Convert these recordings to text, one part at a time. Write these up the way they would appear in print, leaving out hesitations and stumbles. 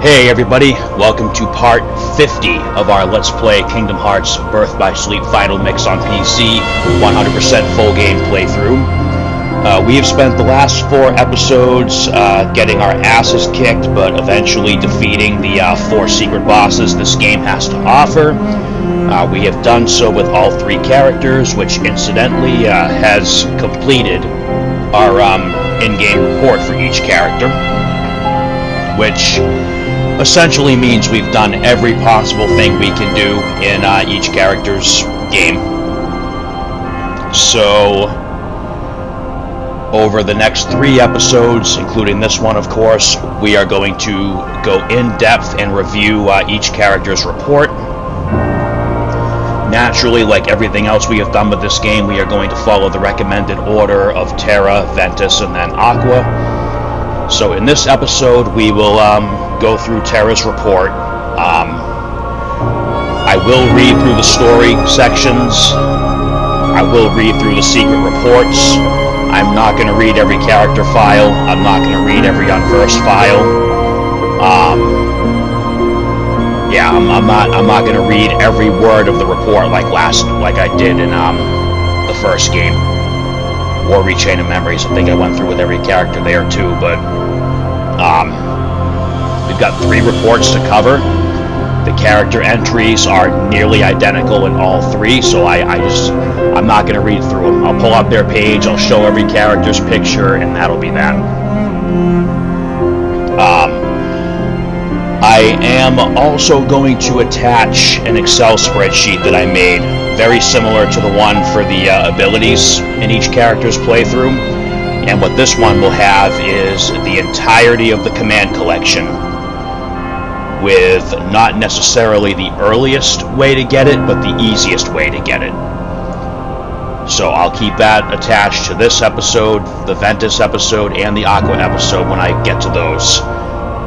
Hey everybody, welcome to part 50 of our Let's Play Kingdom Hearts Birth by Sleep Final Mix on PC, 100% full game playthrough. We have spent the last 4 episodes getting our asses kicked, but eventually defeating the 4 secret bosses this game has to offer. We have done so with all 3 characters, which incidentally has completed our in-game report for each character, which essentially means we've done every possible thing we can do in each character's game. So, over the next 3 episodes, including this one of course, we are going to go in depth and review each character's report. Naturally, like everything else we have done with this game, we are going to follow the recommended order of Terra, Ventus, and then Aqua. So in this episode, we will go through Terra's report. I will read through the story sections. I will read through the secret reports. I'm not going to read every character file. I'm not going to read every unversed file. I'm not going to read every word of the report like I did in the first game. War Rechain of Memories. I think I went through with every character there too, but we've got 3 reports to cover. The character entries are nearly identical in all 3, so I'm not going to read through them. I'll pull up their page, I'll show every character's picture, and that'll be that. I am also going to attach an Excel spreadsheet that I made, very similar to the one for the abilities in each character's playthrough. And what this one will have is the entirety of the command collection, with not necessarily the earliest way to get it, but the easiest way to get it. So I'll keep that attached to this episode, the Ventus episode, and the Aqua episode when I get to those.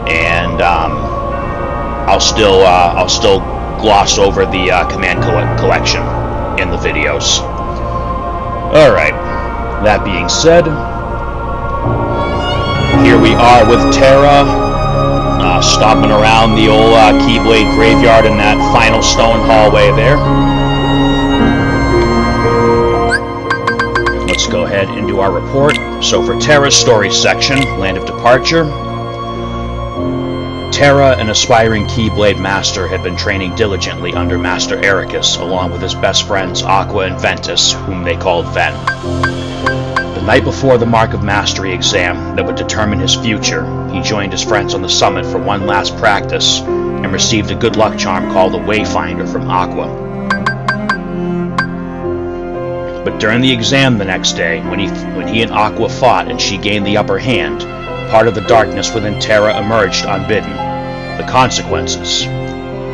And I'll still gloss over the command collection in the videos. Alright, that being said, here we are with Terra, stomping around the old Keyblade graveyard in that final stone hallway there. Let's go ahead and do our report. So for Terra's story section, Land of Departure, Terra, an aspiring Keyblade master, had been training diligently under Master Ericus, along with his best friends Aqua and Ventus, whom they called Ven. The night before the Mark of Mastery exam that would determine his future, he joined his friends on the summit for one last practice, and received a good luck charm called the Wayfinder from Aqua. But during the exam the next day, when he and Aqua fought and she gained the upper hand, part of the darkness within Terra emerged unbidden. The consequences.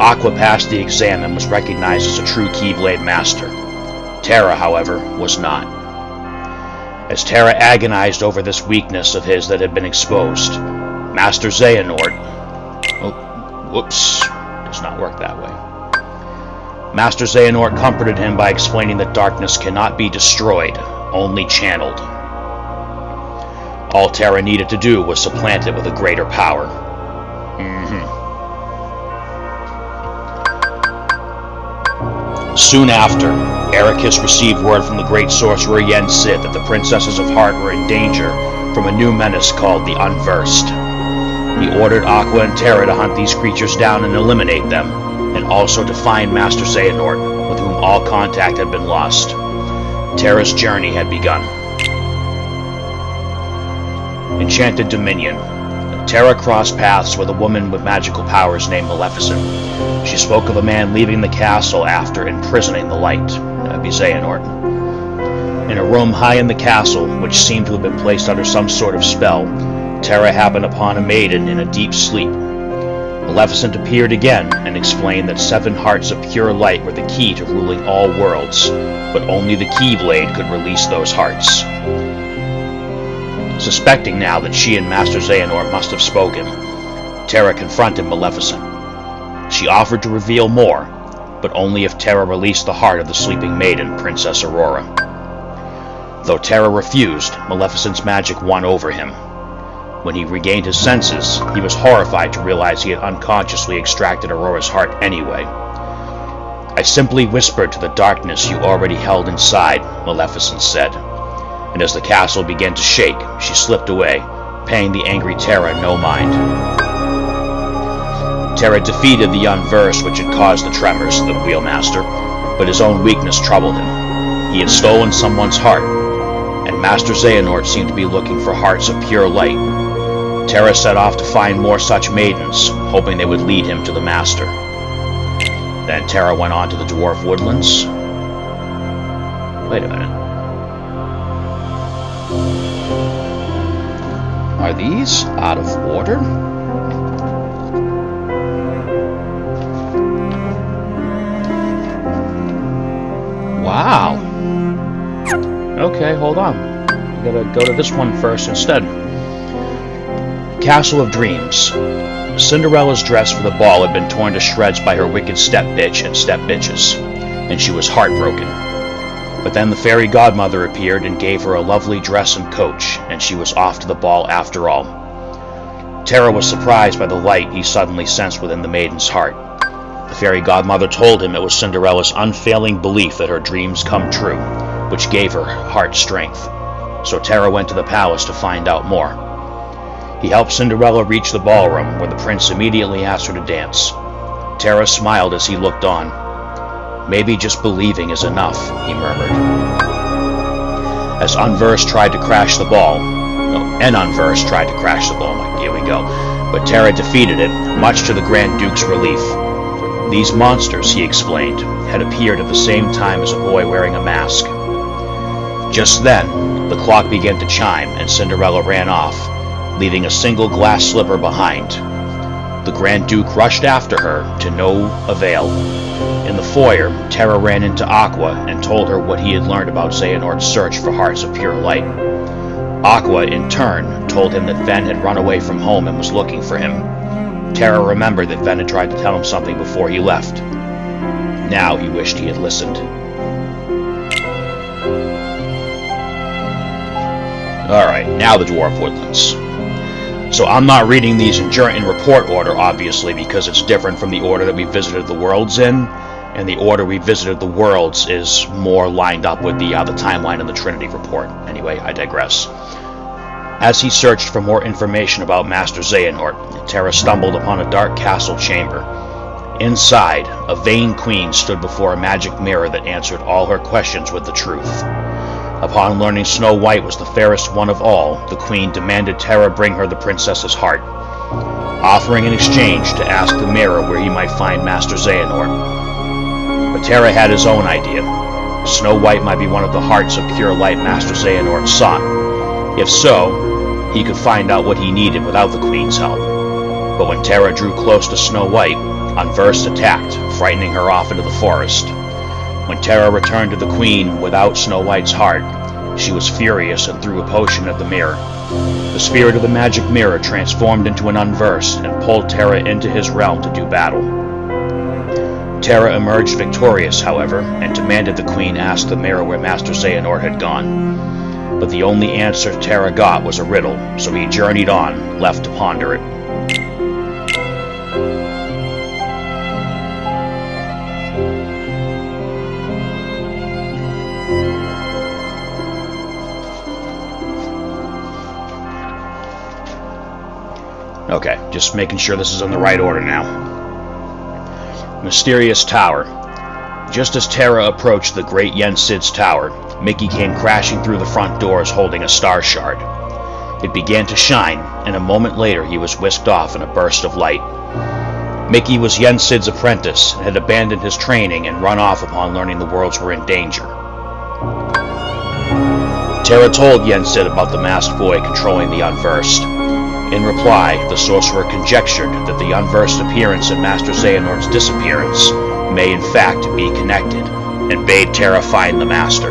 Aqua passed the exam and was recognized as a true Keyblade master. Terra, however, was not. As Terra agonized over this weakness of his that had been exposed, Master Xehanort... Oh, whoops. Does not work that way. Master Xehanort comforted him by explaining that darkness cannot be destroyed, only channeled. All Terra needed to do was supplant it with a greater power. Soon after, Ericus received word from the great sorcerer Yen Sid that the Princesses of Heart were in danger from a new menace called the Unversed. He ordered Aqua and Terra to hunt these creatures down and eliminate them, and also to find Master Xehanort, with whom all contact had been lost. Terra's journey had begun. Enchanted Dominion. Terra crossed paths with a woman with magical powers named Maleficent. She spoke of a man leaving the castle after imprisoning the light, Xehanort. In a room high in the castle, which seemed to have been placed under some sort of spell, Terra happened upon a maiden in a deep sleep. Maleficent appeared again and explained that 7 hearts of pure light were the key to ruling all worlds, but only the Keyblade could release those hearts. Suspecting now that she and Master Xehanort must have spoken, Terra confronted Maleficent. She offered to reveal more, but only if Terra released the heart of the sleeping maiden, Princess Aurora. Though Terra refused, Maleficent's magic won over him. When he regained his senses, he was horrified to realize he had unconsciously extracted Aurora's heart anyway. "I simply whispered to the darkness you already held inside," Maleficent said. And as the castle began to shake, she slipped away, paying the angry Terra no mind. Terra defeated the Unversed which had caused the tremors, the Wheelmaster, but his own weakness troubled him. He had stolen someone's heart, and Master Xehanort seemed to be looking for hearts of pure light. Terra set off to find more such maidens, hoping they would lead him to the Master. Then Terra went on to the Dwarf Woodlands. Wait a minute. Are these out of order? Wow. Okay, hold on. We gotta go to this one first instead. Castle of Dreams. Cinderella's dress for the ball had been torn to shreds by her wicked step-bitch and step-bitches, and she was heartbroken. But then the fairy godmother appeared and gave her a lovely dress and coach, and she was off to the ball after all. Terra was surprised by the light he suddenly sensed within the maiden's heart. The fairy godmother told him it was Cinderella's unfailing belief that her dreams come true, which gave her heart strength. So Terra went to the palace to find out more. He helped Cinderella reach the ballroom, where the prince immediately asked her to dance. Terra smiled as he looked on. "Maybe just believing is enough," he murmured. As Unversed tried to crash the ball, Unversed tried to crash the ball, here we go, but Terra defeated it, much to the Grand Duke's relief. These monsters, he explained, had appeared at the same time as a boy wearing a mask. Just then, the clock began to chime, and Cinderella ran off, leaving a single glass slipper behind. The Grand Duke rushed after her, to no avail. In the foyer, Terra ran into Aqua and told her what he had learned about Xehanort's search for hearts of pure light. Aqua, in turn, told him that Ven had run away from home and was looking for him. Terra remembered that Ven had tried to tell him something before he left. Now he wished he had listened. Alright, now the Dwarf Woodlands. So I'm not reading these in report order, obviously, because it's different from the order that we visited the worlds in, and the order we visited the worlds is more lined up with the timeline in the Trinity report. Anyway, I digress. As he searched for more information about Master Xehanort, Terra stumbled upon a dark castle chamber. Inside, a vain queen stood before a magic mirror that answered all her questions with the truth. Upon learning Snow White was the fairest one of all, the queen demanded Terra bring her the princess's heart, offering in exchange to ask the mirror where he might find Master Xehanort. But Terra had his own idea. Snow White might be one of the hearts of pure light Master Xehanort sought. If so, he could find out what he needed without the queen's help. But when Terra drew close to Snow White, Unversed attacked, frightening her off into the forest. When Terra returned to the queen without Snow White's heart, she was furious and threw a potion at the mirror. The spirit of the magic mirror transformed into an Unversed and pulled Terra into his realm to do battle. Terra emerged victorious, however, and demanded the queen ask the mirror where Master Xehanort had gone. But the only answer Terra got was a riddle, so he journeyed on, left to ponder it. Okay, just making sure this is in the right order now. Mysterious Tower. Just as Terra approached the great Yen Sid's tower, Mickey came crashing through the front doors holding a star shard. It began to shine, and a moment later he was whisked off in a burst of light. Mickey was Yen Sid's apprentice and had abandoned his training and run off upon learning the worlds were in danger. Terra told Yen Sid about the masked boy controlling the Unversed. In reply, the sorcerer conjectured that the Unversed appearance and Master Xehanort's disappearance may in fact be connected, and bade Terra find the Master.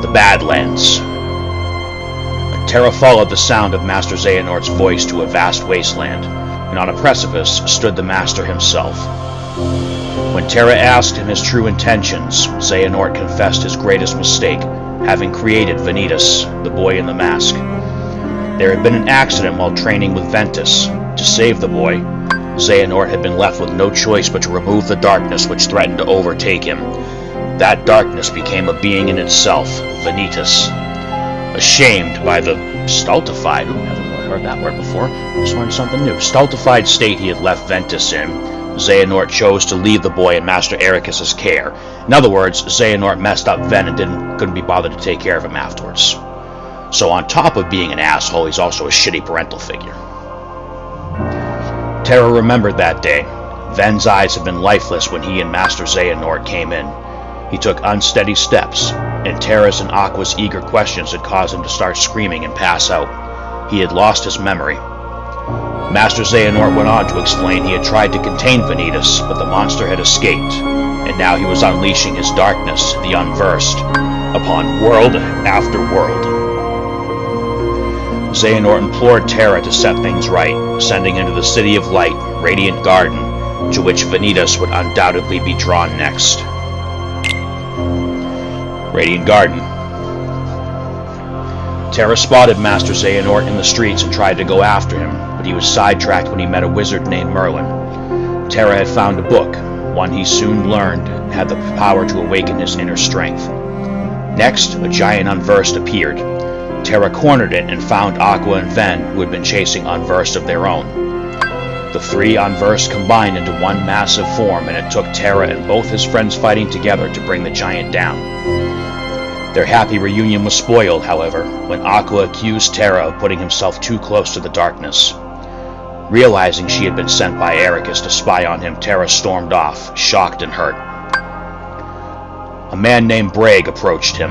The Badlands. Terra followed the sound of Master Xehanort's voice to a vast wasteland, and on a precipice stood the Master himself. When Terra asked him his true intentions, Xehanort confessed his greatest mistake, having created Vanitas, the boy in the mask. There had been an accident while training with Ventus. To save the boy, Xehanort had been left with no choice but to remove the darkness which threatened to overtake him. That darkness became a being in itself, Vanitas. Ashamed by the stultified, never heard that word before, just learned something new, stultified state he had left Ventus in, Xehanort chose to leave the boy in Master Ericus's care. In other words, Xehanort messed up Ven and couldn't be bothered to take care of him afterwards. So on top of being an asshole, he's also a shitty parental figure. Terra remembered that day. Ven's eyes had been lifeless when he and Master Xehanort came in. He took unsteady steps, and Terra's and Aqua's eager questions had caused him to start screaming and pass out. He had lost his memory. Master Xehanort went on to explain he had tried to contain Vanitas, but the monster had escaped, and now he was unleashing his darkness, the Unversed, upon world after world. Xehanort implored Terra to set things right, sending him to the City of Light, Radiant Garden, to which Vanitas would undoubtedly be drawn next. Radiant Garden. Terra spotted Master Xehanort in the streets and tried to go after him, but he was sidetracked when he met a wizard named Merlin. Terra had found a book, one he soon learned had the power to awaken his inner strength. Next, a giant Unversed appeared. Terra cornered it and found Aqua and Ven, who had been chasing Unversed of their own. The three Unversed combined into one massive form, and it took Terra and both his friends fighting together to bring the giant down. Their happy reunion was spoiled, however, when Aqua accused Terra of putting himself too close to the darkness. Realizing she had been sent by Ericus to spy on him, Terra stormed off, shocked and hurt. A man named Bragg approached him.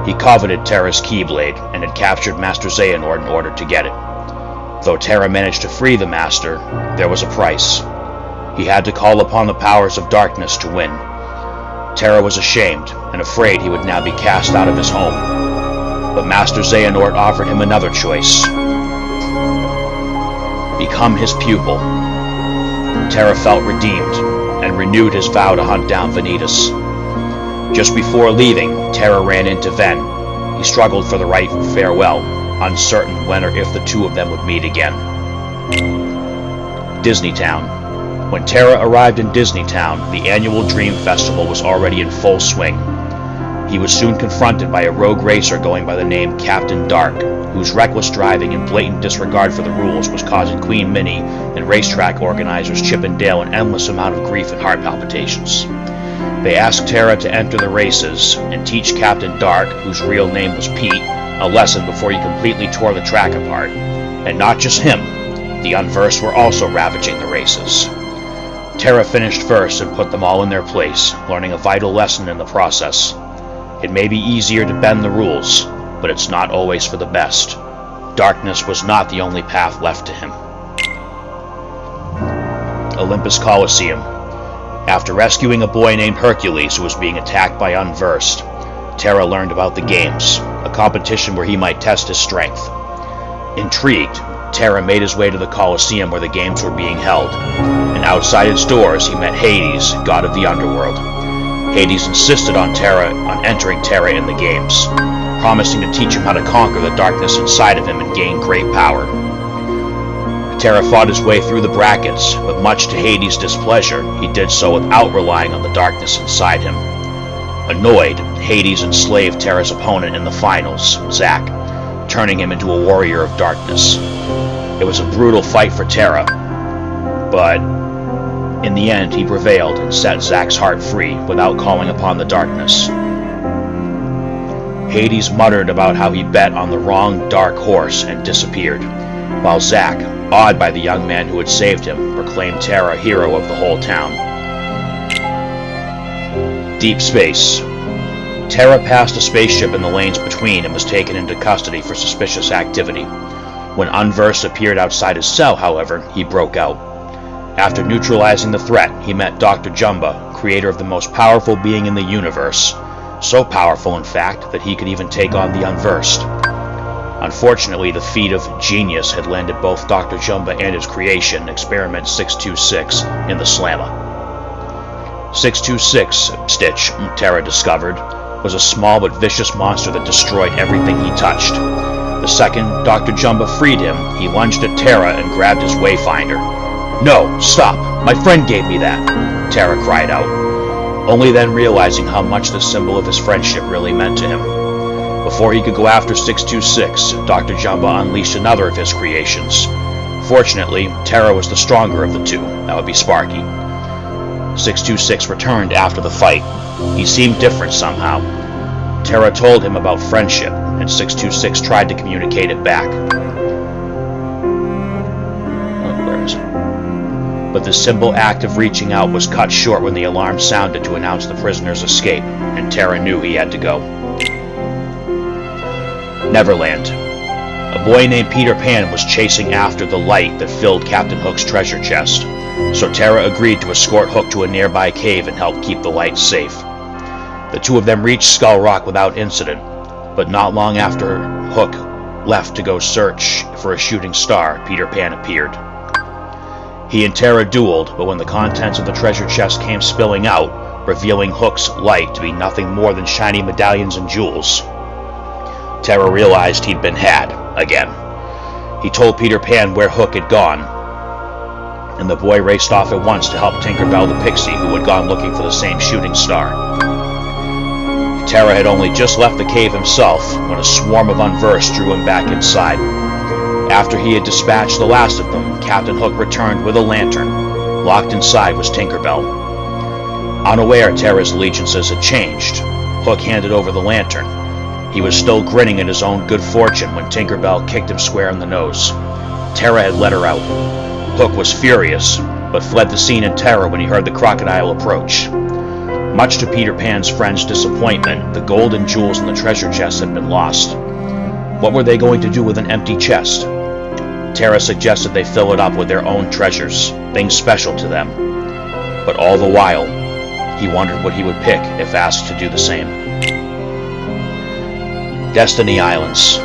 He coveted Terra's Keyblade and had captured Master Xehanort in order to get it. Though Terra managed to free the Master, there was a price. He had to call upon the powers of darkness to win. Terra was ashamed and afraid he would now be cast out of his home. But Master Xehanort offered him another choice. Become his pupil. Terra felt redeemed and renewed his vow to hunt down Vanitas. Just before leaving, Terra ran into Ven. He struggled for the right farewell, uncertain when or if the two of them would meet again. Disneytown. When Terra arrived in Disneytown, the annual Dream Festival was already in full swing. He was soon confronted by a rogue racer going by the name Captain Dark, whose reckless driving and blatant disregard for the rules was causing Queen Minnie and racetrack organizers Chip and Dale an endless amount of grief and heart palpitations. They asked Terra to enter the races and teach Captain Dark, whose real name was Pete, a lesson before he completely tore the track apart. And not just him, the Unversed were also ravaging the races. Terra finished first and put them all in their place, learning a vital lesson in the process. It may be easier to bend the rules, but it's not always for the best. Darkness was not the only path left to him. Olympus Coliseum. After rescuing a boy named Hercules who was being attacked by Unversed, Terra learned about the games, a competition where he might test his strength. Intrigued, Terra made his way to the Coliseum where the games were being held, and outside its doors he met Hades, god of the underworld. Hades insisted on entering Terra in the games, promising to teach him how to conquer the darkness inside of him and gain great power. Terra fought his way through the brackets, but much to Hades' displeasure, he did so without relying on the darkness inside him. Annoyed, Hades enslaved Terra's opponent in the finals, Zack, turning him into a warrior of darkness. It was a brutal fight for Terra, but in the end he prevailed and set Zack's heart free without calling upon the darkness. Hades muttered about how he bet on the wrong dark horse and disappeared, while Zack, awed by the young man who had saved him, proclaimed Terra hero of the whole town. Deep space. Terra passed a spaceship in the lanes between and was taken into custody for suspicious activity. When Unversed appeared outside his cell, however, he broke out. After neutralizing the threat, he met Dr. Jumba, creator of the most powerful being in the universe. So powerful, in fact, that he could even take on the Unversed. Unfortunately, the feat of genius had landed both Dr. Jumba and his creation, Experiment 626, in the slammer. 626, Stitch, Terra discovered, was a small but vicious monster that destroyed everything he touched. The second Dr. Jumba freed him, he lunged at Terra and grabbed his wayfinder. "No, stop! My friend gave me that!" Terra cried out, only then realizing how much the symbol of his friendship really meant to him. Before he could go after 626, Dr. Jumba unleashed another of his creations. Fortunately, Terra was the stronger of the two. That would be Sparky. 626 returned after the fight. He seemed different somehow. Terra told him about friendship, and 626 tried to communicate it back. Where is it? But the simple act of reaching out was cut short when the alarm sounded to announce the prisoner's escape, and Terra knew he had to go. Neverland. A boy named Peter Pan was chasing after the light that filled Captain Hook's treasure chest, so Terra agreed to escort Hook to a nearby cave and help keep the light safe. The two of them reached Skull Rock without incident, but not long after Hook left to go search for a shooting star, Peter Pan appeared. He and Terra dueled, but when the contents of the treasure chest came spilling out, revealing Hook's light to be nothing more than shiny medallions and jewels, Terra realized he'd been had, again. He told Peter Pan where Hook had gone, and the boy raced off at once to help Tinkerbell the pixie, who had gone looking for the same shooting star. Terra had only just left the cave himself when a swarm of unversed drew him back inside. After he had dispatched the last of them, Captain Hook returned with a lantern. Locked inside was Tinkerbell. Unaware Terra's allegiances had changed, Hook handed over the lantern. He was still grinning at his own good fortune when Tinkerbell kicked him square in the nose. Terra had let her out. Hook was furious, but fled the scene in terror when he heard the crocodile approach. Much to Peter Pan's friend's disappointment, the gold and jewels in the treasure chest had been lost. What were they going to do with an empty chest? Terra suggested they fill it up with their own treasures, things special to them. But all the while, he wondered what he would pick if asked to do the same. Destiny Islands.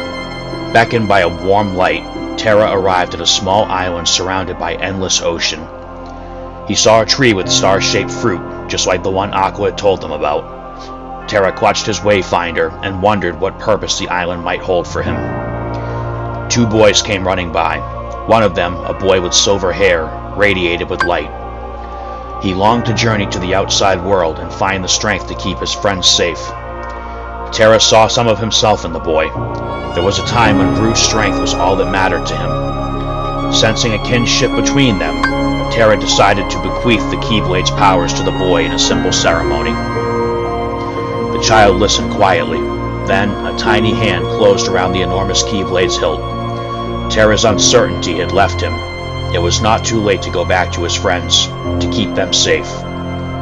Beckoned by a warm light, Terra arrived at a small island surrounded by endless ocean. He saw a tree with star-shaped fruit, just like the one Aqua had told them about. Terra clutched his wayfinder and wondered what purpose the island might hold for him. Two boys came running by. One of them, a boy with silver hair, radiated with light. He longed to journey to the outside world and find the strength to keep his friends safe. Terra saw some of himself in the boy. There was a time when brute strength was all that mattered to him. Sensing a kinship between them, Terra decided to bequeath the Keyblade's powers to the boy in a simple ceremony. The child listened quietly. Then, a tiny hand closed around the enormous Keyblade's hilt. Terra's uncertainty had left him. It was not too late to go back to his friends, to keep them safe.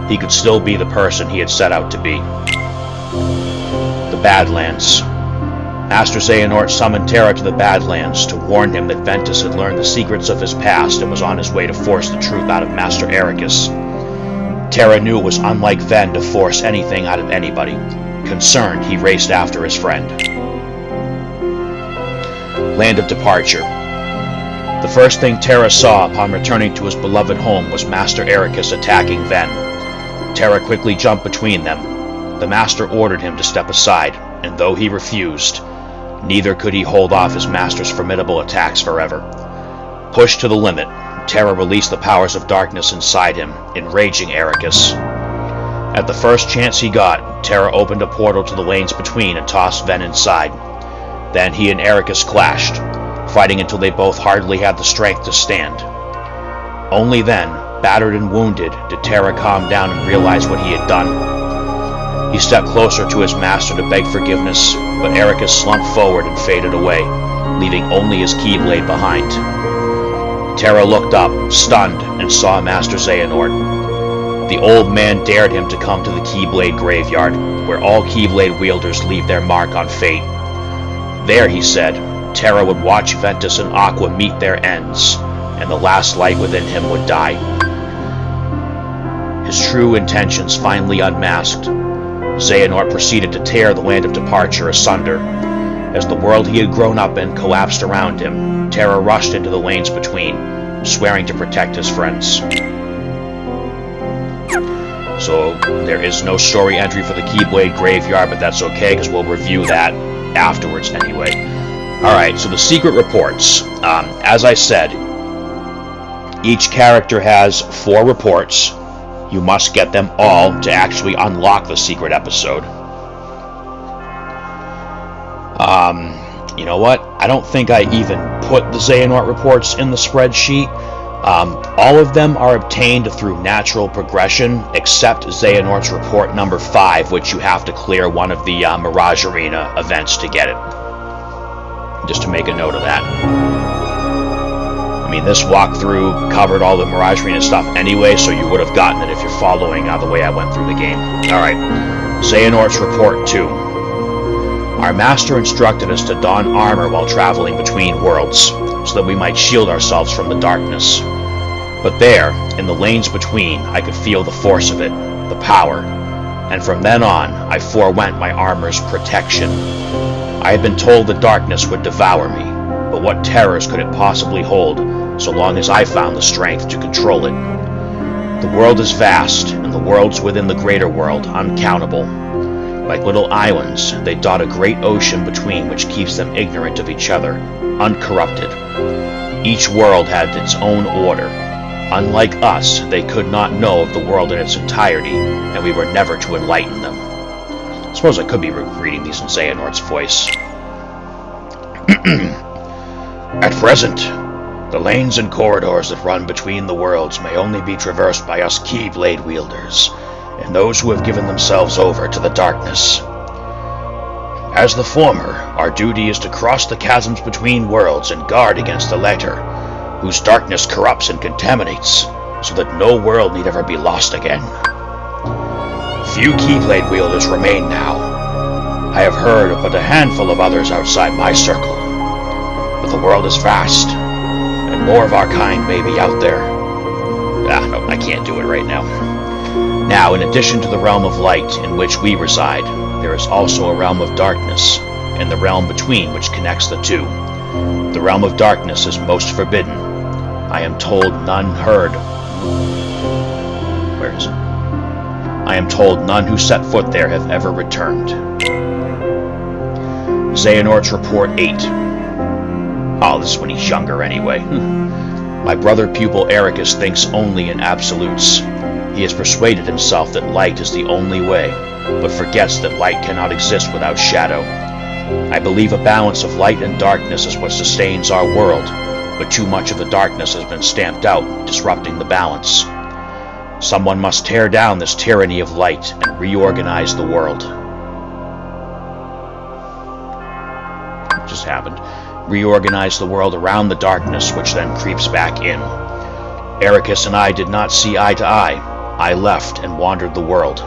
He could still be the person he had set out to be. The Badlands. Master Xehanort summoned Terra to the Badlands to warn him that Ventus had learned the secrets of his past and was on his way to force the truth out of Master Ericus. Terra knew it was unlike Ven to force anything out of anybody. Concerned, he raced after his friend. Land of Departure. The first thing Terra saw upon returning to his beloved home was Master Ericus attacking Ven. Terra quickly jumped between them. The Master ordered him to step aside, and though he refused, neither could he hold off his master's formidable attacks forever. Pushed to the limit, Terra released the powers of darkness inside him, enraging Ericus. At the first chance he got, Terra opened a portal to the lanes between and tossed Ven inside. Then he and Ericus clashed, fighting until they both hardly had the strength to stand. Only then, battered and wounded, did Terra calm down and realize what he had done. He stepped closer to his master to beg forgiveness, but Ericus slumped forward and faded away, leaving only his Keyblade behind. Terra looked up, stunned, and saw Master Xehanort. The old man dared him to come to the Keyblade graveyard, where all Keyblade wielders leave their mark on fate. There, he said, Terra would watch Ventus and Aqua meet their ends, and the last light within him would die. His true intentions finally unmasked, Xehanort proceeded to tear the Land of Departure asunder. As the world he had grown up in collapsed around him, Terra rushed into the lanes between, swearing to protect his friends. So, there is no story entry for the Keyblade Graveyard, but that's okay, because we'll review that afterwards anyway. Alright, so the secret reports. As I said, each character has 4 reports. You must get them all to actually unlock the secret episode. You know what? I don't think I even put the Xehanort reports in the spreadsheet. All of them are obtained through natural progression, except Xehanort's report number 5, which you have to clear one of the Mirage Arena events to get it. Just to make a note of that. I mean, this walkthrough covered all the Mirage Arena stuff anyway, so you would have gotten it if you're following the way I went through the game. Alright, Xehanort's report 2. Our master instructed us to don armor while traveling between worlds, so that we might shield ourselves from the darkness. But there, in the lanes between, I could feel the force of it, the power, and from then on, I forewent my armor's protection. I had been told the darkness would devour me, but what terrors could it possibly hold, so long as I found the strength to control it? The world is vast, and the worlds within the greater world uncountable. Like little islands, they dot a great ocean between which keeps them ignorant of each other, uncorrupted. Each world had its own order. Unlike us, they could not know of the world in its entirety, and we were never to enlighten them. I suppose I could be reading these in Xehanort's voice. At present, the lanes and corridors that run between the worlds may only be traversed by us Keyblade wielders, and those who have given themselves over to the darkness. As the former, our duty is to cross the chasms between worlds and guard against the latter, whose darkness corrupts and contaminates, so that no world need ever be lost again. Few Keyblade wielders remain now. I have heard of but a handful of others outside my circle, but the world is vast, and more of our kind may be out there. No, I can't do it right now. Now, in addition to the realm of light in which we reside, there is also a realm of darkness, and the realm between which connects the two. The realm of darkness is most forbidden. I am told none heard. Where is it? I am told none who set foot there have ever returned. Xehanort's Report 8. Oh, this is when he's younger anyway. My brother pupil Ericus thinks only in absolutes. He has persuaded himself that light is the only way, but forgets that light cannot exist without shadow. I believe a balance of light and darkness is what sustains our world, but too much of the darkness has been stamped out, disrupting the balance. Someone must tear down this tyranny of light and reorganize the world. What just happened? Reorganize the world around the darkness, which then creeps back in. Ericus and I did not see eye to eye. I left and wandered the world.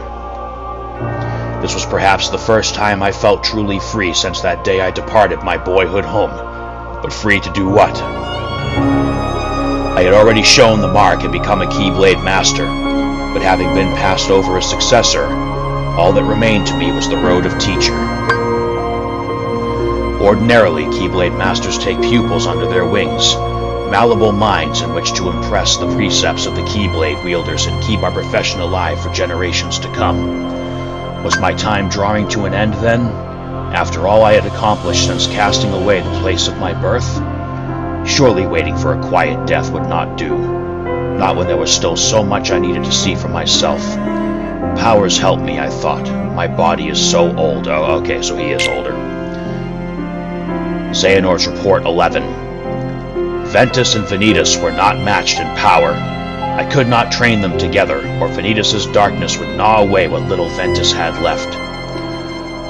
This was perhaps the first time I felt truly free since that day I departed my boyhood home. But free to do what? I had already shown the mark and become a Keyblade Master, but having been passed over as successor, all that remained to me was the road of teacher. Ordinarily, Keyblade Masters take pupils under their wings, malleable minds in which to impress the precepts of the Keyblade wielders and keep our profession alive for generations to come. Was my time drawing to an end then, after all I had accomplished since casting away the place of my birth? Surely waiting for a quiet death would not do, not when there was still so much I needed to see for myself. Powers help me, I thought. My body is so old. Oh, okay, so he is older. Xehanort's Report 11. Ventus and Vanitas were not matched in power. I could not train them together, or Vanitas' darkness would gnaw away what little Ventus had left.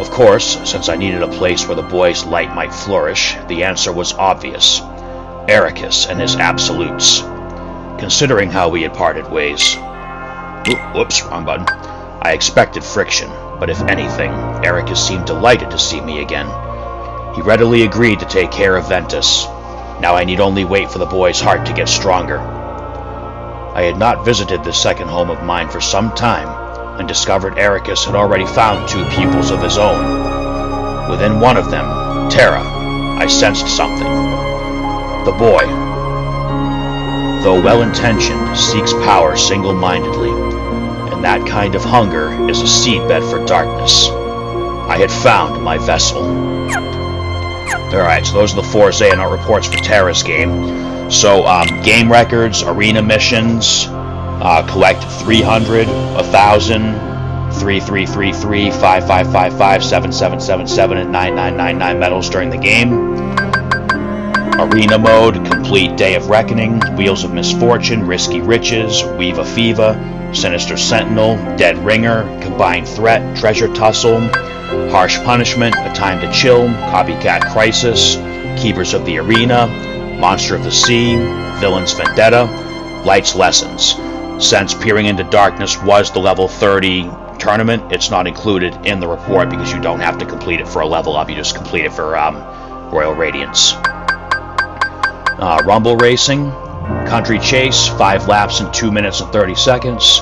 Of course, since I needed a place where the boy's light might flourish, the answer was obvious. Ericus and his absolutes. Considering how we had parted ways. Whoops, wrong button. I expected friction, but if anything, Ericus seemed delighted to see me again. He readily agreed to take care of Ventus. Now I need only wait for the boy's heart to get stronger. I had not visited this second home of mine for some time, and discovered Ericus had already found 2 pupils of his own. Within one of them, Terra, I sensed something. The boy, though well-intentioned, seeks power single-mindedly, and that kind of hunger is a seedbed for darkness. I had found my vessel. Alright, so those are the 4 Xehanort reports for Terra's game. So, game records, arena missions, collect 300, 1,000, 3333, 5555, 7777, and 9999 medals during the game. Arena mode, complete Day of Reckoning, Wheels of Misfortune, Risky Riches, Weave of Fiva, Sinister Sentinel, Dead Ringer, Combined Threat, Treasure Tussle, Harsh Punishment, A Time to Chill, Copycat Crisis, Keepers of the Arena, Monster of the Sea, Villain's Vendetta, Light's Lessons. Since Peering into Darkness was the level 30 tournament, it's not included in the report because you don't have to complete it for a level up, you just complete it for Royal Radiance. Rumble Racing, Country Chase, 5 laps in 2 minutes and 30 seconds,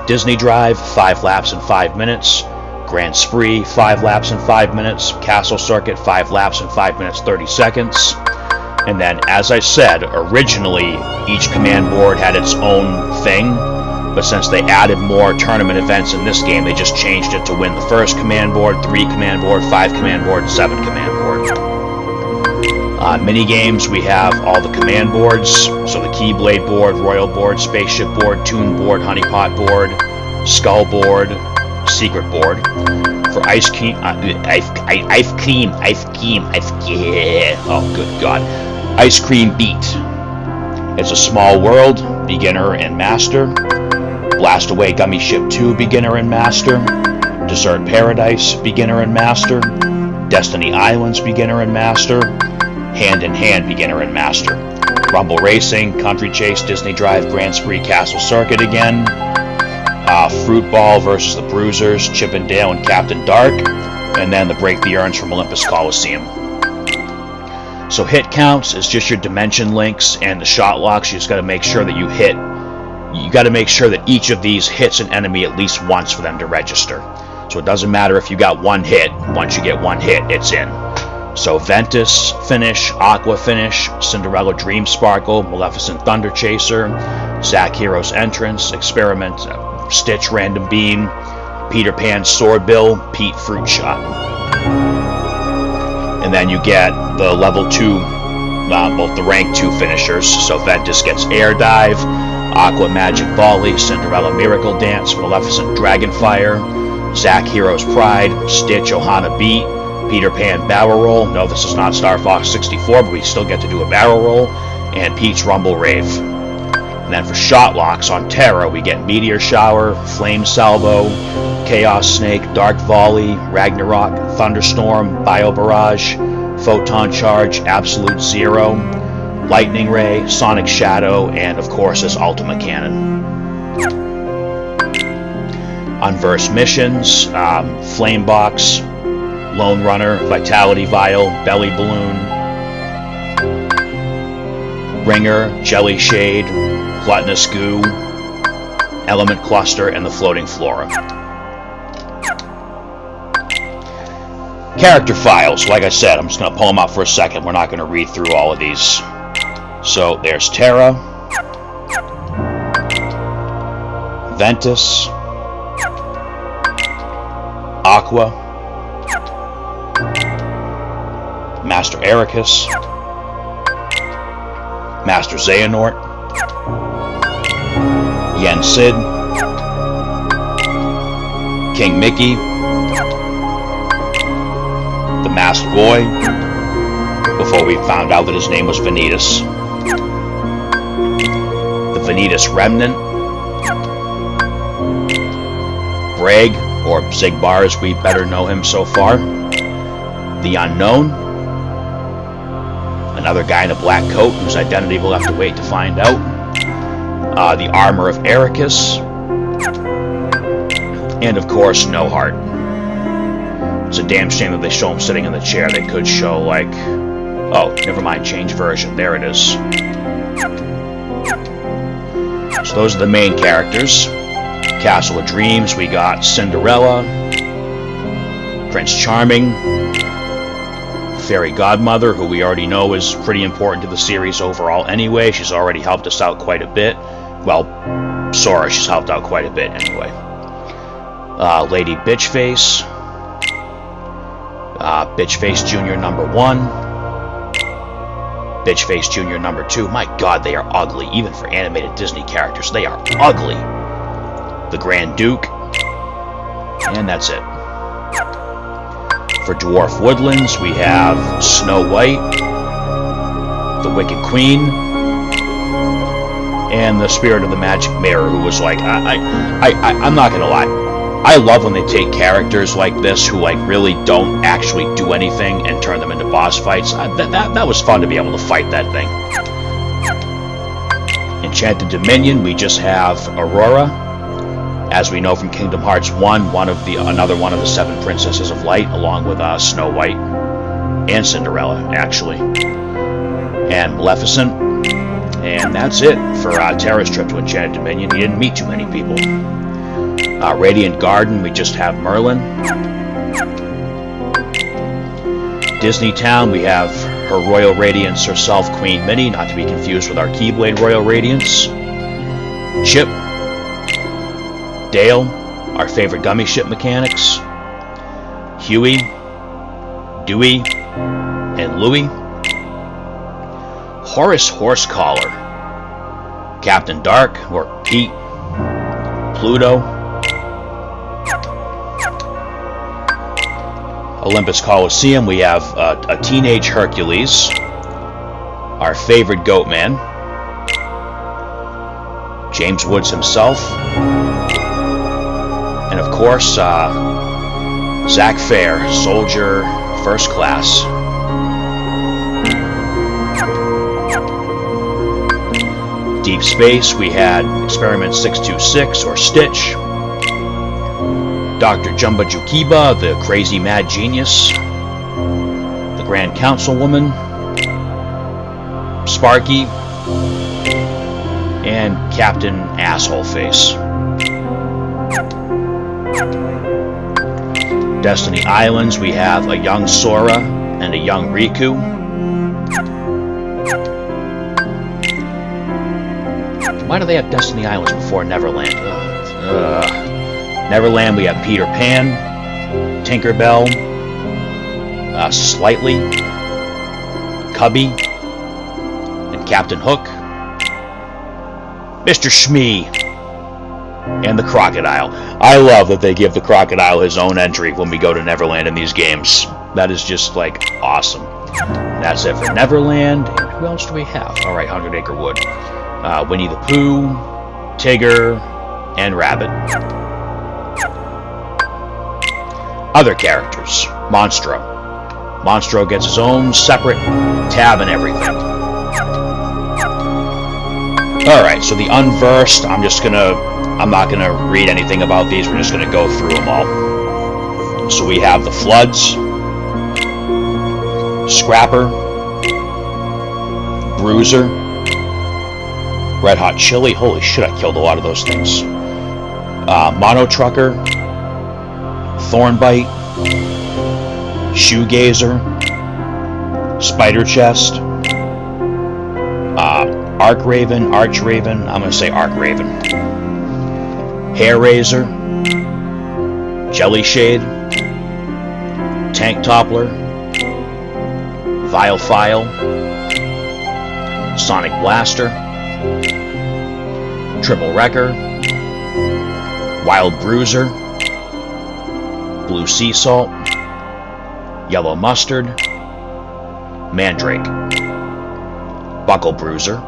Disney Drive, 5 laps in 5 minutes, Grand Spree, 5 laps in 5 minutes, Castle Circuit, 5 laps in 5 minutes 30 seconds. And then, as I said, originally each command board had its own thing, but since they added more tournament events in this game, they just changed it to win the first command board, 3 command board, 5 command board, and 7 command board. Mini games, we have all the command boards, so the Keyblade board, Royal board, Spaceship board, Toon board, Honeypot board, Skull board, Secret board. For Ice Cream, oh good God, Ice Cream Beat. It's a Small World, Beginner and Master. Blast Away Gummy Ship 2, Beginner and Master. Dessert Paradise, Beginner and Master. Destiny Islands, Beginner and Master. Hand in Hand, Beginner and Master. Rumble Racing, Country Chase, Disney Drive, Grand Spree, Castle Circuit again. Fruit Ball versus the Bruisers, Chip and Dale and Captain Dark. And then the Break the Urns from Olympus Coliseum. So hit counts is just your dimension links and the shot locks. You just got to make sure that you hit. You got to make sure that each of these hits an enemy at least once for them to register. So it doesn't matter if you got one hit. Once you get one hit, it's in. So Ventus finish, Aqua finish, Cinderella Dream Sparkle, Maleficent Thunder Chaser, Zack Hero's Entrance, Experiment, Stitch Random Beam, Peter Pan Sword Bill, Pete Fruit Shot. And then you get the level 2, both the rank 2 finishers. So Ventus gets Air Dive, Aqua Magic Volley, Cinderella Miracle Dance, Maleficent Dragonfire, Zack Hero's Pride, Stitch Ohana Beat, Peter Pan Barrel Roll. No, this is not Star Fox 64, but we still get to do a barrel roll. And Pete's Rumble Rave. And then for shot locks on Terra, we get Meteor Shower, Flame Salvo, Chaos Snake, Dark Volley, Ragnarok, Thunderstorm, Bio Barrage, Photon Charge, Absolute Zero, Lightning Ray, Sonic Shadow, and of course this Ultima Cannon. Unversed missions, Flame Box, Lone Runner, Vitality Vial, Belly Balloon, Ringer, Jelly Shade, Gluttonous Goo, Element Cluster, and the Floating Flora. Character files, like I said, I'm just going to pull them up for a second. We're not going to read through all of these. So there's Terra, Ventus, Aqua, Master Ericus, Master Xehanort, Yen Sid, King Mickey, the Masked Boy, before we found out that his name was Vanitas, the Vanitas Remnant, Bragg, or Zigbar as we better know him so far, the Unknown, another guy in a black coat whose identity we'll have to wait to find out, the Armor of Ericus, and of course No Heart. It's a damn shame that they show him sitting in the chair. They could show, like, oh, never mind, change version, there it is. So those are the main characters. Castle of Dreams, we got Cinderella, Prince Charming, Fairy Godmother, who we already know is pretty important to the series overall anyway. She's already helped us out quite a bit. Well, Sora, she's helped out quite a bit anyway. Lady Bitchface, Bitchface Jr. #1, Bitchface Jr. #2. My God, they are ugly. Even for animated Disney characters, they are ugly. The Grand Duke. And that's it. For Dwarf Woodlands, we have Snow White, the Wicked Queen, and the Spirit of the Magic Mirror, who was like, I'm not gonna lie, I love when they take characters like this who like really don't actually do anything and turn them into boss fights. That was fun to be able to fight that thing. Enchanted Dominion, we just have Aurora. As we know from Kingdom Hearts 1, another one of the 7 Princesses of Light, along with Snow White and Cinderella, actually, and Maleficent. And that's it for Terra's trip to Enchanted Dominion. He didn't meet too many people. Radiant Garden, we just have Merlin. Disney Town, we have Her Royal Radiance herself, Queen Minnie, not to be confused with our Keyblade Royal Radiance. Chip. Dale, our favorite gummy ship mechanics. Huey, Dewey, and Louie. Horace Horsecollar. Captain Dark, or Pete. Pluto. Olympus Coliseum, we have a teenage Hercules. Our favorite Goatman. James Woods himself. And of course, Zach Fair, Soldier First Class. Deep Space, we had Experiment 626, or Stitch. Dr. Jumba Jukiba, the Crazy Mad Genius. The Grand Councilwoman. Sparky. And Captain Asshole Face. Destiny Islands, we have a young Sora and a young Riku. Why do they have Destiny Islands before Neverland? Neverland, we have Peter Pan, Tinkerbell, Slightly, Cubby, and Captain Hook, Mr. Shmee, and the Crocodile. I love that they give the Crocodile his own entry when we go to Neverland in these games. That is just, like, awesome. That's it for Neverland. And who else do we have? Alright, 100 Acre Wood. Winnie the Pooh, Tigger, and Rabbit. Other characters. Monstro. Monstro gets his own separate tab and everything. Alright, so the Unversed, I'm not gonna read anything about these, we're just gonna go through them all. So we have the Floods, Scrapper, Bruiser, Red Hot Chili, holy shit, I killed a lot of those things. Mono Trucker, Thornbite, Shoegazer, Spider Chest, Archraven, Archraven, I'm gonna say Archraven, Hair Razor, Jelly Shade, Tank Toppler, Vile File, Sonic Blaster, Triple Wrecker, Wild Bruiser, Blue Sea Salt, Yellow Mustard, Mandrake, Buckle Bruiser,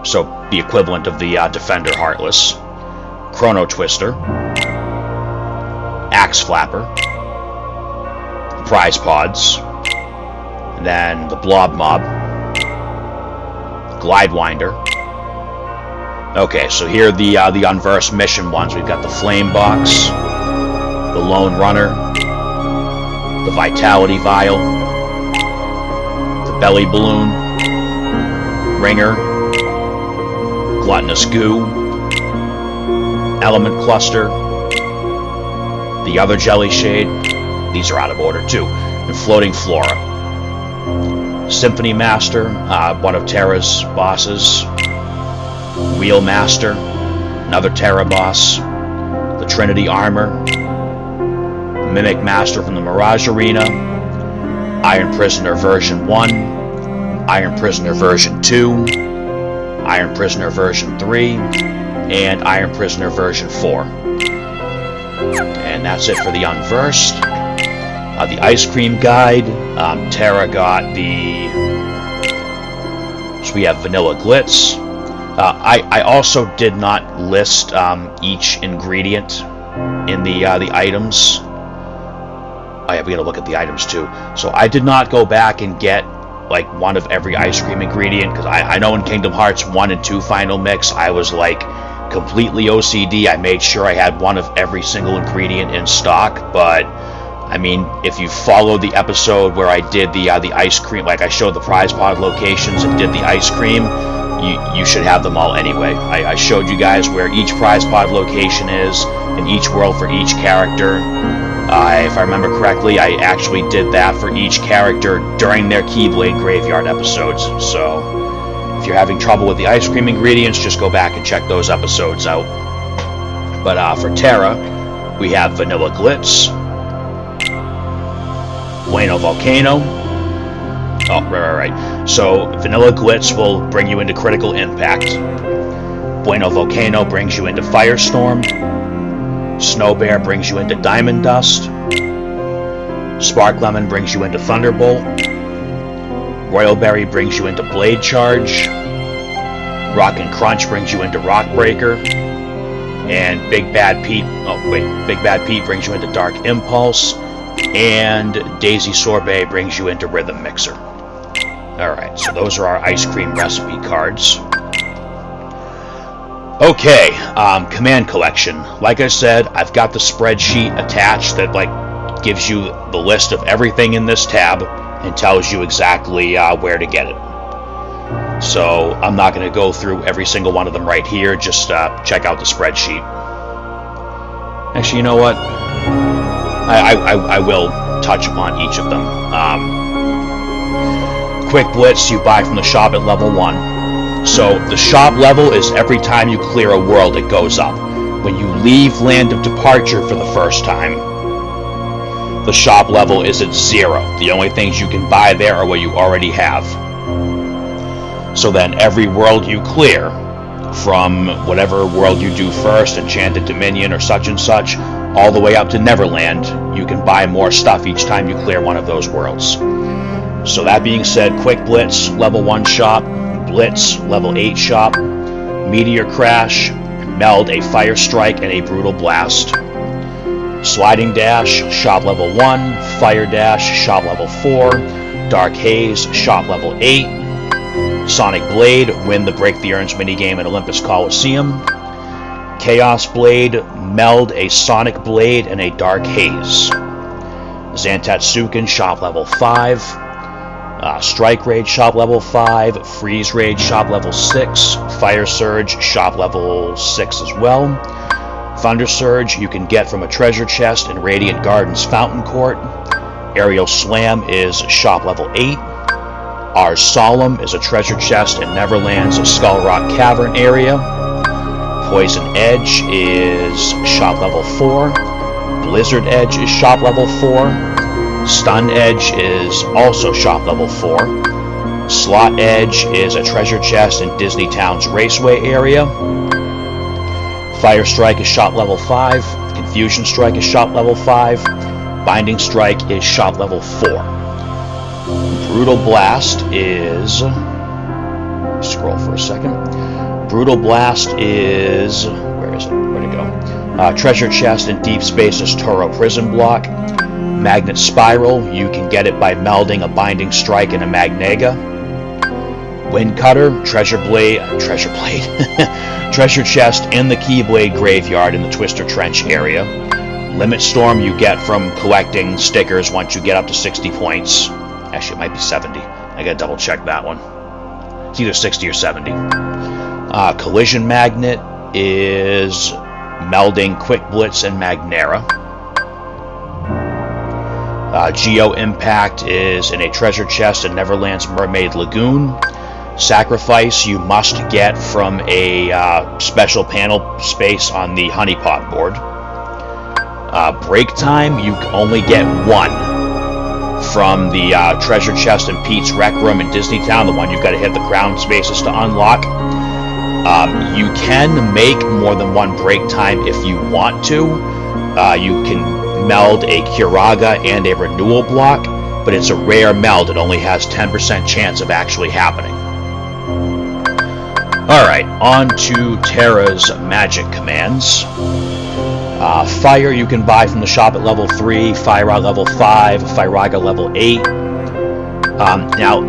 so the equivalent of the Defender Heartless, Chrono Twister, Axe Flapper, Prize Pods, and then the Blob Mob, Glidewinder. Okay, so here are the Unversed mission ones. We've got the Flame Box, the Lone Runner, the Vitality Vial, the Belly Balloon, Ringer, Gluttonous Goo, Element Cluster, the other Jelly Shade, these are out of order too, and Floating Flora. Symphony Master, one of Terra's bosses, Wheel Master, another Terra boss, the Trinity Armor, Mimic Master from the Mirage Arena, Iron Prisoner version 1, Iron Prisoner version 2, Iron Prisoner version 3, and Iron Prisoner version 4. And that's it for the Unversed. The Ice Cream Guide, Terra got the... So we have Vanilla Glitz. I also did not list each ingredient in the items. Oh yeah, we gotta look at the items too. So I did not go back and get like one of every ice cream ingredient, because I know in Kingdom Hearts 1 and 2 Final Mix I was like completely OCD. I made sure I had one of every single ingredient in stock, but I mean, if you followed the episode where I did the ice cream, like I showed the prize pod locations and did the ice cream, you should have them all anyway. I showed you guys where each prize pod location is in each world for each character. If I remember correctly, I actually did that for each character during their Keyblade Graveyard episodes. So if you're having trouble with the ice cream ingredients, just go back and check those episodes out. But for Terra, we have Vanilla Glitz, Bueno Volcano. Oh, right. So Vanilla Glitz will bring you into Critical Impact. Bueno Volcano brings you into Firestorm. Snow Bear brings you into Diamond Dust. Spark Lemon brings you into Thunderbolt. Royal Berry brings you into Blade Charge. Rock and Crunch brings you into Rock Breaker. And Big Bad Pete brings you into Dark Impulse. And Daisy Sorbet brings you into Rhythm Mixer. Alright, so those are our ice cream recipe cards. Okay, command collection. Like I said, I've got the spreadsheet attached that like gives you the list of everything in this tab and tells you exactly where to get it. So I'm not going to go through every single one of them right here. Just check out the spreadsheet. Actually, you know what? I will touch upon each of them. Quick Blitz you buy from the shop at level 1. So the shop level is every time you clear a world it goes up. When you leave Land of Departure for the first time, the shop level is at 0. The only things you can buy there are what you already have. So then every world you clear, from whatever world you do first, Enchanted Dominion or such and such, all the way up to Neverland, you can buy more stuff each time you clear one of those worlds. So that being said, Quick Blitz, level 1 shop, Blitz, level 8 shop, Meteor Crash, Meld a Fire Strike and a Brutal Blast, Sliding Dash, shop level 1, Fire Dash, shop level 4, Dark Haze, shop level 8, Sonic Blade, win the Break the Urns minigame at Olympus Coliseum, Chaos Blade, meld a Sonic Blade and a Dark Haze, Zantatsuken, shop level 5, Strike Rage, shop level 5, Freeze Rage, shop level 6, Fire Surge, shop level 6 as well. Thunder Surge you can get from a treasure chest in Radiant Gardens Fountain Court. Aerial Slam is shop level 8. Ars Solemn is a treasure chest in Neverland's Skull Rock Cavern area. Poison Edge is shop level 4. Blizzard Edge is shop level 4. Stun Edge is also shop level 4. Slot Edge is a treasure chest in Disney Town's Raceway area. Fire Strike is shop level 5. Confusion Strike is shop level 5. Binding Strike is shop level 4. Brutal Blast is... Scroll for a second. Brutal Blast is... Where is it? Where'd it go? Treasure chest in Deep Space's Toro Prison Block. Magnet Spiral, you can get it by melding a Binding Strike and a Magnega. Wind Cutter, Treasure chest in the Keyblade Graveyard in the Twister Trench area. Limit Storm you get from collecting stickers once you get up to 60 points. Actually, it might be 70. I gotta double check that one. It's either 60 or 70. Collision Magnet is melding Quick Blitz and Magnera. Geo Impact is in a treasure chest in Neverland's Mermaid Lagoon. Sacrifice you must get from a special panel space on the Honeypot board. Break Time you only get 1 from the treasure chest in Pete's Rec Room in Disneytown, the one you've got to hit the crown spaces to unlock. You can make more than one break time if you want to. You can meld a Curaga and a renewal block, but it's a rare meld. It only has 10% chance of actually happening. Alright, on to Terra's magic commands. Fire you can buy from the shop at level 3, Fire at level 5, Firaga level 8. Now,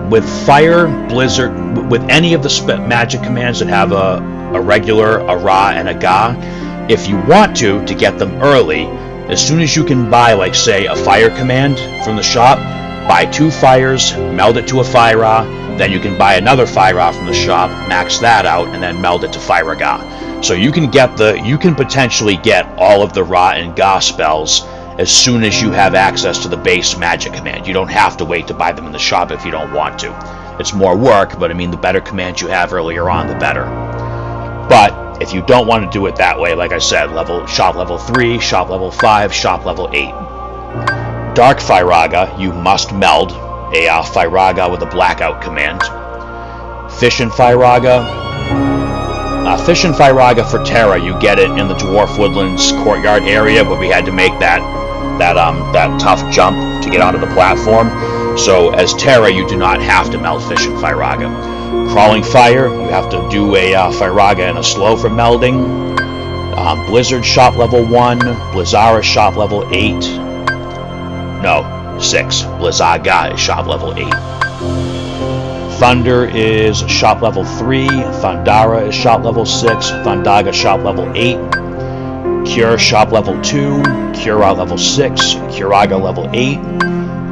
with Fire, Blizzard, with any of the magic commands that have a regular, a Ra, and a Ga, if you want to get them early, as soon as you can buy, like, say, a Fire command from the shop, buy 2 Fires, meld it to a Fire, then you can buy another Fire from the shop, max that out, and then meld it to Firaga. So you can potentially get all of the Ra and Ga spells as soon as you have access to the base magic command. You don't have to wait to buy them in the shop if you don't want to. It's more work, but I mean, the better commands you have earlier on, the better. But if you don't want to do it that way, like I said, shop level 3, shop level 5, shop level 8. Dark Firaga, you must meld a Firaga with a blackout command. Fish and Firaga. Fish and Firaga for Terra, you get it in the Dwarf Woodlands courtyard area where we had to make that tough jump to get onto the platform. So as Terra, you do not have to meld Fish and Firaga. Crawling Fire, you have to do a Firaga and a slow for melding. Blizzard shop level 1, Blizzara shop level 8. No, 6. Blizzaga is shop level 8. Thunder is shop level 3, Thundara is shop level 6, Thundaga shop level 8, Cure shop level 2, Cura level 6, Curaga level 8,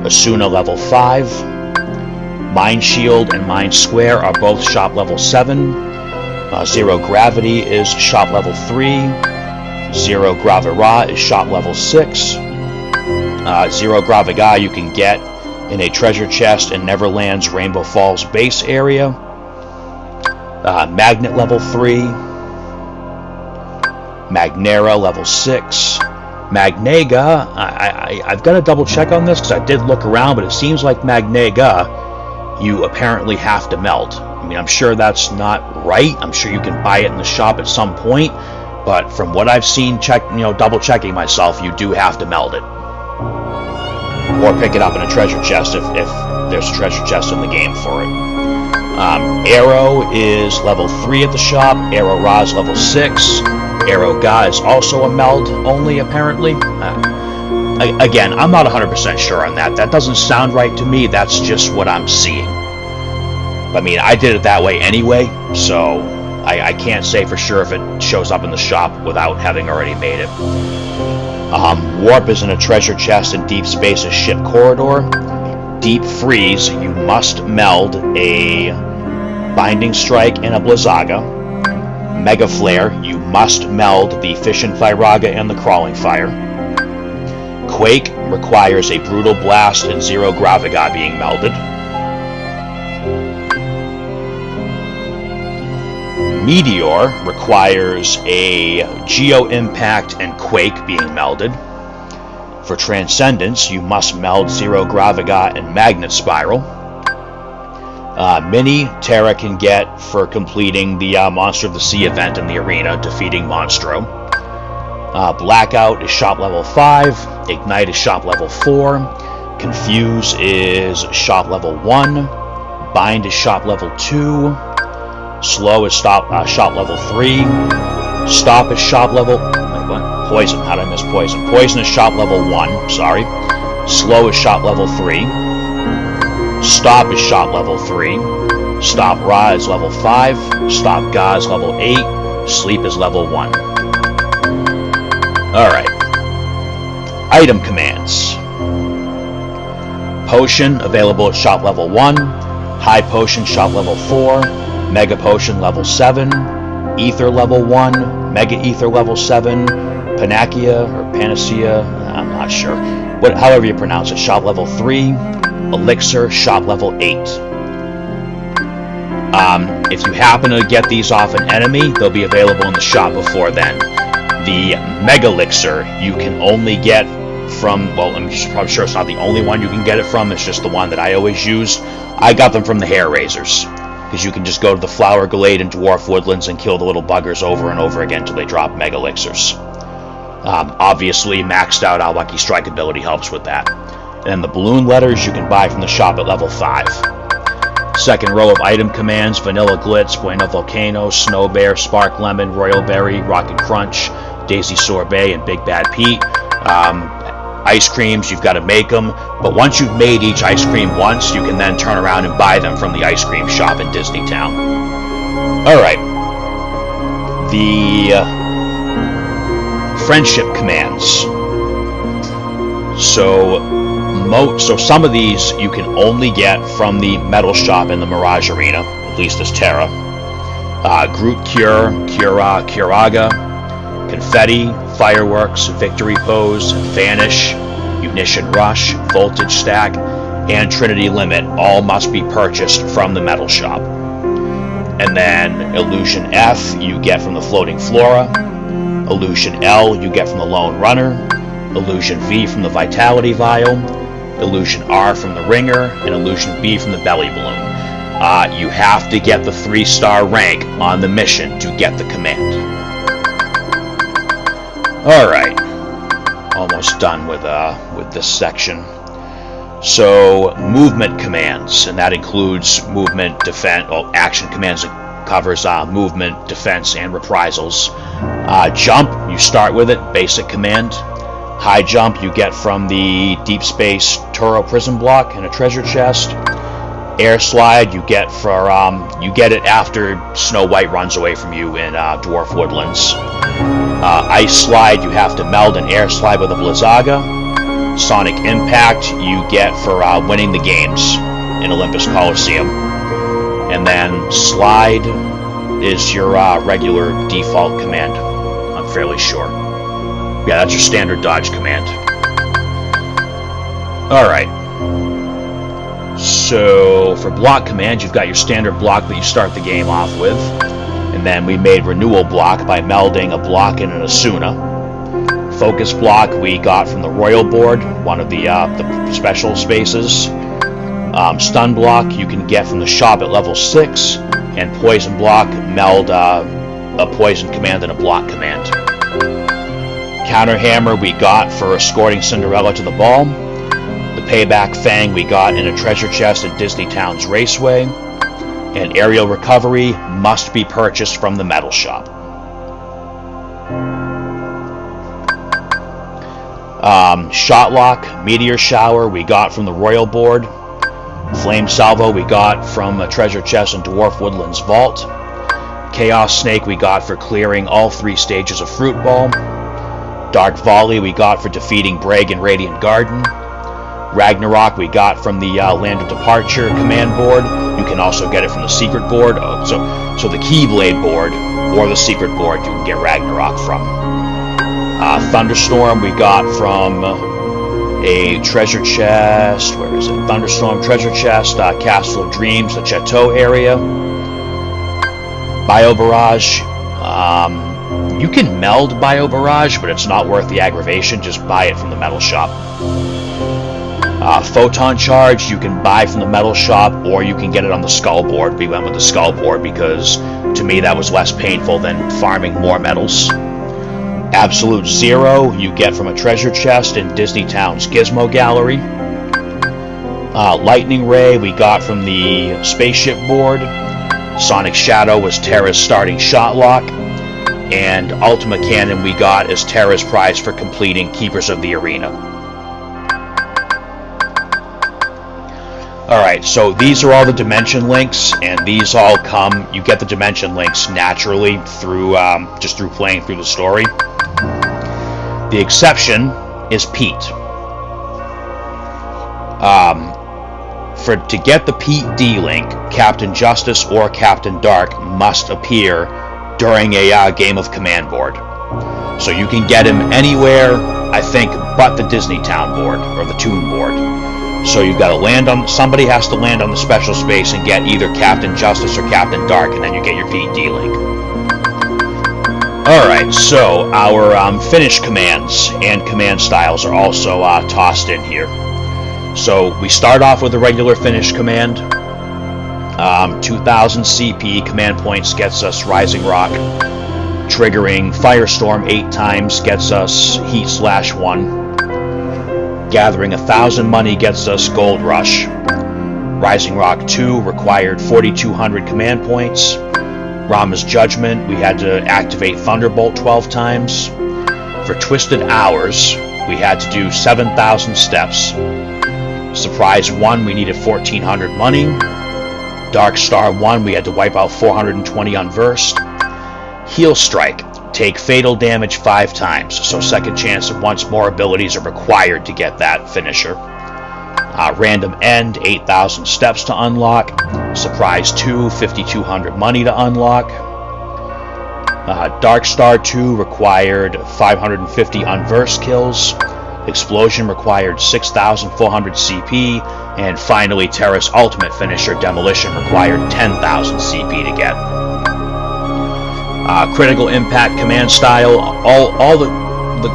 Asuna level 5, Mind Shield and Mind Square are both shop level 7, Zero Gravity is shop level 3, Zero Gravira is shop level 6, Zero Graviga you can get in a treasure chest in Neverland's Rainbow Falls base area. Magnet level 3. Magnera level 6. Magnega, I've got to double check on this because I did look around, but it seems like Magnega you apparently have to meld. I mean, I'm sure that's not right. I'm sure you can buy it in the shop at some point, but from what I've seen, double checking myself, you do have to meld it. Or pick it up in a treasure chest if there's a treasure chest in the game for it. Arrow is level 3 at the shop. Arrow Ra is level 6. Arrow Ga is also a meld only, apparently. Again, I'm not 100% sure on that. That doesn't sound right to me. That's just what I'm seeing. I mean, I did it that way anyway, so I can't say for sure if it shows up in the shop without having already made it. Warp is in a treasure chest in Deep Space's ship corridor. Deep Freeze, you must meld a Binding Strike and a Blizzaga. Mega Flare, you must meld the Fish and Firaga and the Crawling Fire. Quake requires a Brutal Blast and Zero Graviga being melded. Meteor requires a Geo Impact and Quake being melded. For Transcendence, you must meld Zero Graviga and Magnet Spiral. Mini, Terra can get for completing the Monster of the Sea event in the arena, defeating Monstro. Blackout is shop level 5. Ignite is shop level 4. Confuse is shop level 1. Bind is shop level 2. Slow is shop level 3. Stop is shop level... Wait, what? Poison. How did I miss Poison? Poison is shop level 1. Sorry. Slow is shop level 3. Stop is shop level 3. Stop Ra is level 5. Stop Ga is level 8. Sleep is level 1. Alright. Item commands. Potion available at shop level 1. High Potion shop level 4. Mega Potion level 7, Ether level 1, Mega Ether level 7, Panacea or Panacea, I'm not sure, however you pronounce it, shop level 3, Elixir shop level 8. If you happen to get these off an enemy, they'll be available in the shop before then. The Mega Elixir you can only get from, well, I'm probably sure it's not the only one you can get it from, it's just the one that I always use. I got them from the hair raisers, because you can just go to the Flower Glade and Dwarf Woodlands and kill the little buggers over and over again until they drop Mega Elixirs. Obviously, maxed out our Lucky Strike ability helps with that. And the balloon letters you can buy from the shop at level 5. Second row of item commands: Vanilla Glitz, Bueno Volcano, Snow Bear, Spark Lemon, Royal Berry, Rockin' Crunch, Daisy Sorbet, and Big Bad Pete. Ice creams, you've got to make them, but once you've made each ice cream once, you can then turn around and buy them from the ice cream shop in Disney Town. Alright. The friendship commands. So some of these you can only get from the metal shop in the Mirage Arena, at least as Terra. Groot Cure, Curaga, Confetti, Fireworks, Victory Pose, Vanish, Munition Rush, Voltage Stack, and Trinity Limit all must be purchased from the metal shop. And then Illusion F you get from the Floating Flora, Illusion L you get from the Lone Runner, Illusion V from the Vitality Vial, Illusion R from the Ringer, and Illusion B from the Belly Balloon. You have to get the 3-star rank on the mission to get the command. Alright, almost done with this section. So, movement commands, and that includes movement, defense, action commands that covers movement, defense, and reprisals. Jump, you start with it, basic command. High jump you get from the Deep Space Turo prison block and a treasure chest. Air slide you get you get it after Snow White runs away from you in Dwarf Woodlands. Ice slide you have to meld an air slide with a Blizzaga. Sonic impact you get for winning the games in Olympus Coliseum. And then slide is your regular default command, I'm fairly sure. Yeah, that's your standard dodge command. Alright. So, for block command, you've got your standard block that you start the game off with. And then we made renewal block by melding a block and an Asuna. Focus block we got from the Royal Board, one of the special spaces. Stun block you can get from the shop at level 6. And poison block, meld a poison command and a block command. Counter hammer we got for escorting Cinderella to the ball. The payback fang we got in a treasure chest at Disney Town's Raceway. And aerial recovery must be purchased from the metal shop. Shot lock, meteor shower we got from the Royal Board. Flame salvo we got from a treasure chest in Dwarf Woodlands vault. Chaos snake we got for clearing all 3 stages of Fruit Ball. Dark volley we got for defeating Bragg in Radiant Garden. Ragnarok we got from the Land of Departure command board. You can also get it from the secret board. So the Keyblade board or the secret board you can get Ragnarok from. Thunderstorm we got from a treasure chest. Where is it? Thunderstorm treasure chest, Castle of Dreams, the Chateau area. Bio Barrage. You can meld Bio Barrage, but it's not worth the aggravation. Just buy it from the metal shop. Photon Charge you can buy from the metal shop, or you can get it on the Skull board. We went with the Skull board because to me that was less painful than farming more medals. Absolute Zero you get from a treasure chest in Disney Town's Gizmo Gallery. Lightning Ray we got from the spaceship board. Sonic Shadow was Terra's starting shot lock. And Ultima Cannon we got as Terra's prize for completing Keepers of the Arena. Alright, so these are all the dimension links, and these all come, you get the dimension links naturally through, just through playing through the story. The exception is Pete. To get the Pete D link, Captain Justice or Captain Dark must appear during a game of Command Board. So you can get him anywhere, I think, but the Disney Town board, or the Toon board. So you've got to land on, somebody has to land on the special space and get either Captain Justice or Captain Dark, and then you get your Pete D link. Alright, so our finish commands and command styles are also tossed in here. So we start off with a regular finish command. 2000 CP command points gets us Rising Rock. Triggering Firestorm 8 times gets us Heat/1. Gathering 1,000 money gets us Gold Rush. Rising Rock 2 required 4,200 command points. Rama's Judgment, we had to activate Thunderbolt 12 times. For Twisted Hours, we had to do 7,000 steps. Surprise 1, we needed 1,400 money. Dark Star 1, we had to wipe out 420 unversed. Heal Strike, take fatal damage 5 times, so second chance at once more abilities are required to get that finisher. Random End, 8,000 steps to unlock. Surprise 2, 5,200 money to unlock. Dark Star 2 required 550 unversed kills. Explosion required 6,400 CP. And finally, Terra's ultimate finisher, Demolition, required 10,000 CP to get. Critical Impact command style.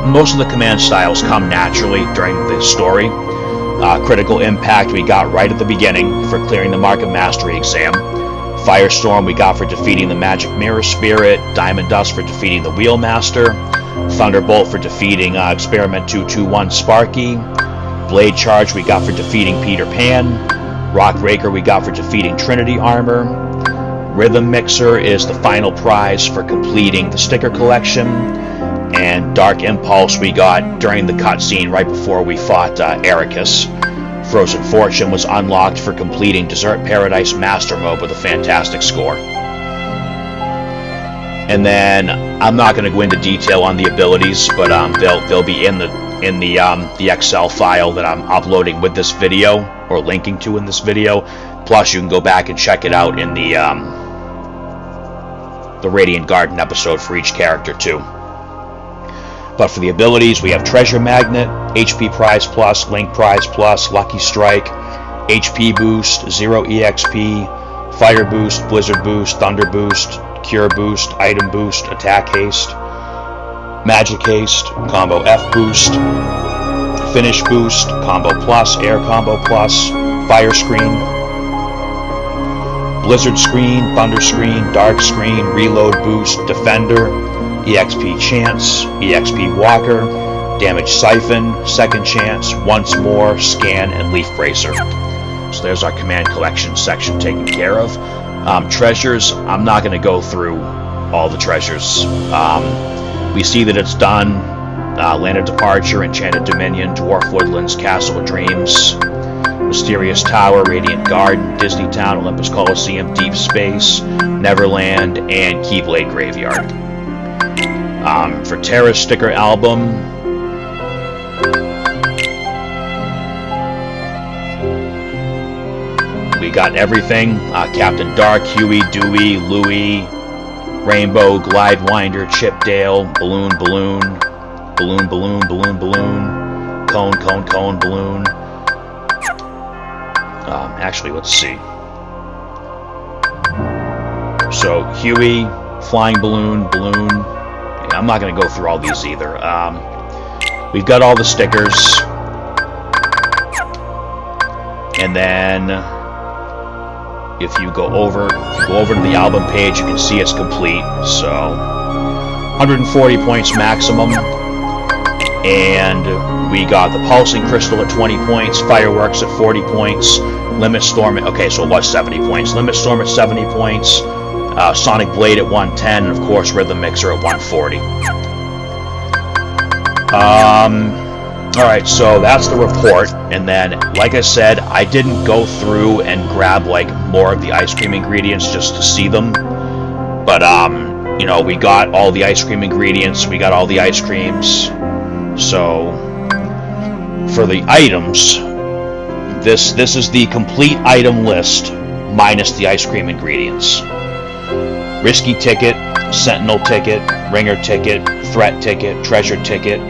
Most of the command styles come naturally during the story. Critical Impact we got right at the beginning for clearing the Mark of Mastery exam. Firestorm we got for defeating the Magic Mirror Spirit. Diamond Dust for defeating the Wheelmaster. Thunderbolt for defeating Experiment 221 Sparky. Blade Charge we got for defeating Peter Pan. Rock Raker we got for defeating Trinity Armor. Rhythm Mixer is the final prize for completing the sticker collection. And Dark Impulse we got during the cutscene right before we fought Ericus. Frozen Fortune was unlocked for completing Desert Paradise Master Mode with a fantastic score. And then I'm not going to go into detail on the abilities, but they'll be in the Excel file that I'm uploading with this video, or linking to in this video. Plus, you can go back and check it out in the Radiant Garden episode for each character too. But for the abilities, we have Treasure Magnet, HP Prize Plus, Link Prize Plus, Lucky Strike, HP Boost, 0 EXP, Fire Boost, Blizzard Boost, Thunder Boost, Cure Boost, Item Boost, Attack Haste, Magic Haste, Combo F Boost, Finish Boost, Combo Plus, Air Combo Plus, Fire Screen, Blizzard Screen, Thunder Screen, Dark Screen, Reload Boost, Defender, EXP Chance, EXP Walker, Damage Siphon, Second Chance, Once More, Scan, and Leaf Bracer. So there's our command collection section taken care of. Treasures, I'm not going to go through all the treasures. We see that it's done. Land of Departure, Enchanted Dominion, Dwarf Woodlands, Castle of Dreams, Mysterious Tower, Radiant Garden, Disney Town, Olympus Coliseum, Deep Space, Neverland, and Keyblade Graveyard. For Terra's sticker album, we got everything. Captain Dark, Huey, Dewey, Louie, Rainbow, Glidewinder, Chipdale, Balloon, Balloon, Balloon, Balloon, Balloon, Balloon, Cone, Cone, Cone, Balloon. Actually, let's see. So, Huey, Flying Balloon, Balloon. I'm not going to go through all these either. We've got all the stickers. And then if you go over to the album page, you can see it's complete. So 140 points maximum. And we got the Pulsing Crystal at 20 points, Fireworks at 40 points, Limit Storm at, okay, so it was 70 points. Limit Storm at 70 points. Sonic Blade at 110, and of course Rhythm Mixer at 140. Alright, so that's the report, and then, like I said, I didn't go through and grab, like, more of the ice cream ingredients just to see them, but, you know, we got all the ice cream ingredients, we got all the ice creams, so, for the items, this is the complete item list, minus the ice cream ingredients. Risky Ticket, Sentinel Ticket, Ringer Ticket, Threat Ticket, Treasure Ticket,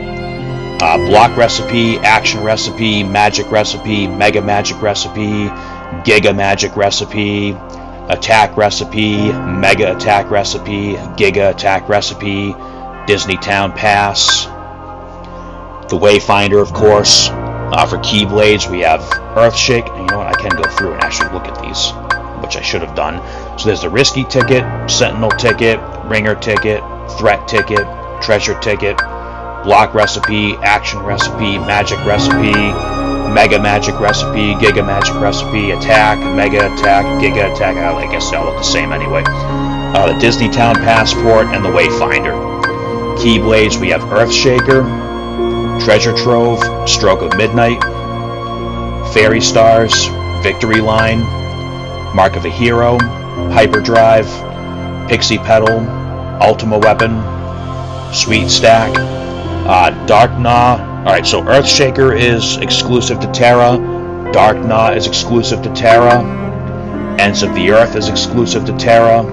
Block Recipe, Action Recipe, Magic Recipe, Mega Magic Recipe, Giga Magic Recipe, Attack Recipe, Mega Attack Recipe, Giga Attack Recipe, Disney Town Pass, the Wayfinder, of course. For Keyblades, we have Earthshake. And you know what? I can go through and actually look at these, which I should have done. So there's the Risky ticket, Sentinel ticket, Ringer ticket, Threat ticket, Treasure ticket, Block recipe, Action recipe, Magic recipe, Mega Magic recipe, Giga Magic recipe, Attack, Mega Attack, Giga Attack. I guess they all look the same anyway. The Disney Town Passport and the Wayfinder. Keyblades, we have Earthshaker, Treasure Trove, Stroke of Midnight, Fairy Stars, Victory Line, Mark of a Hero, Hyperdrive, Pixie Petal, Ultima Weapon, Sweet Stack, Dark Gnaw. Alright, so Earthshaker is exclusive to Terra, Dark Gnaw is exclusive to Terra, Ends of the Earth is exclusive to Terra,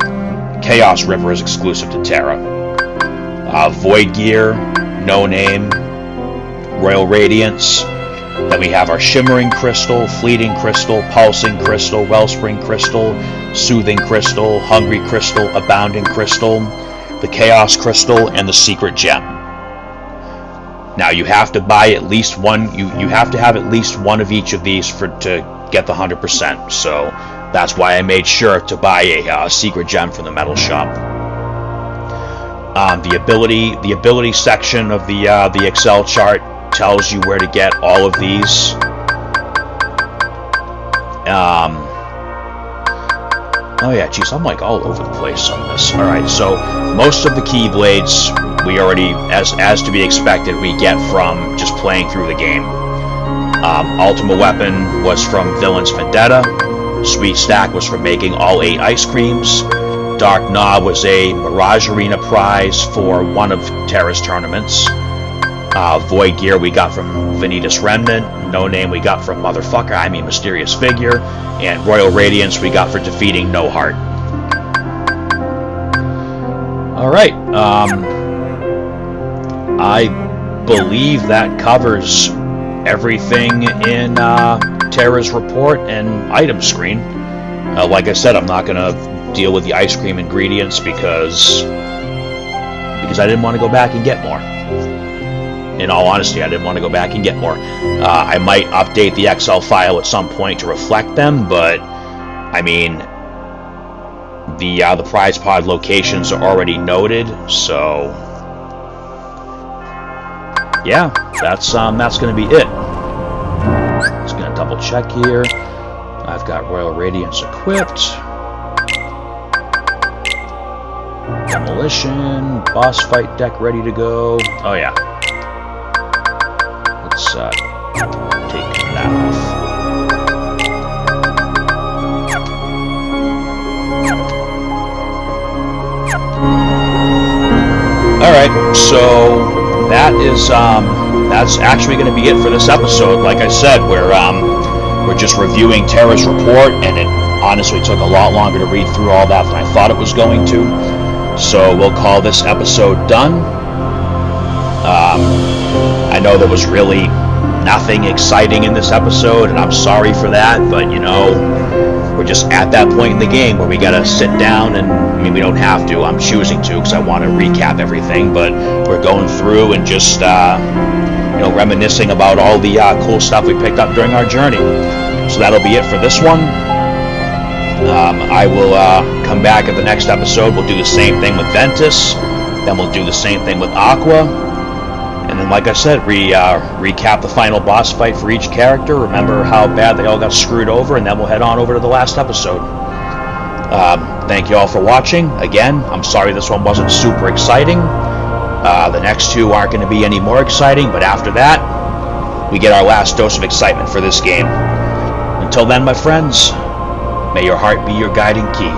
Chaos River is exclusive to Terra, Void Gear, No Name, Royal Radiance. Then we have our Shimmering Crystal, Fleeting Crystal, Pulsing Crystal, Wellspring Crystal, Soothing Crystal, Hungry Crystal, Abounding Crystal, the Chaos Crystal, and the Secret Gem. Now you have to buy at least one. You have to have at least one of each of these to get the 100%. So that's why I made sure to buy a Secret Gem from the Metal Shop. The ability section of the Excel chart tells you where to get all of these. Oh yeah, geez, I'm like all over the place on this. Alright, so most of the Keyblades we already, as to be expected, we get from just playing through the game. Ultima Weapon was from Villain's Vendetta. Sweet Stack was from making all 8 ice creams. Dark Gnaw was a Mirage Arena prize for one of Terra's tournaments. Void Gear we got from Vanitas Remnant. No Name we got from Mysterious Figure. And Royal Radiance we got for defeating No Heart. Alright, I believe that covers everything in Terra's report and item screen. Like I said, I'm not going to deal with the ice cream ingredients because I didn't want to go back and get more. In all honesty, I didn't want to go back and get more. I might update the Excel file at some point to reflect them, but I mean, the prize pod locations are already noted, so yeah, that's going to be it. Just going to double check here. I've got Royal Radiance equipped. Demolition, boss fight deck ready to go. Oh yeah. Let's take that off. Alright, so that's actually going to be it for this episode. Like I said, we're just reviewing Terra's report, and it honestly took a lot longer to read through all that than I thought it was going to. So we'll call this episode done. I know there was really nothing exciting in this episode, and I'm sorry for that, but you know, we're just at that point in the game where we gotta sit down, and I mean, we don't have to, I'm choosing to because I want to recap everything, but we're going through and just you know, reminiscing about all the cool stuff we picked up during our journey. So that'll be it for this one. I will come back at the next episode. We'll do the same thing with Ventus, then we'll do the same thing with Aqua, and then, like I said, recap the final boss fight for each character, remember how bad they all got screwed over, and then we'll head on over to the last episode. Thank you all for watching. Again, I'm sorry this one wasn't super exciting. The next two aren't going to be any more exciting, but after that, we get our last dose of excitement for this game. Until then, my friends, may your heart be your guiding key.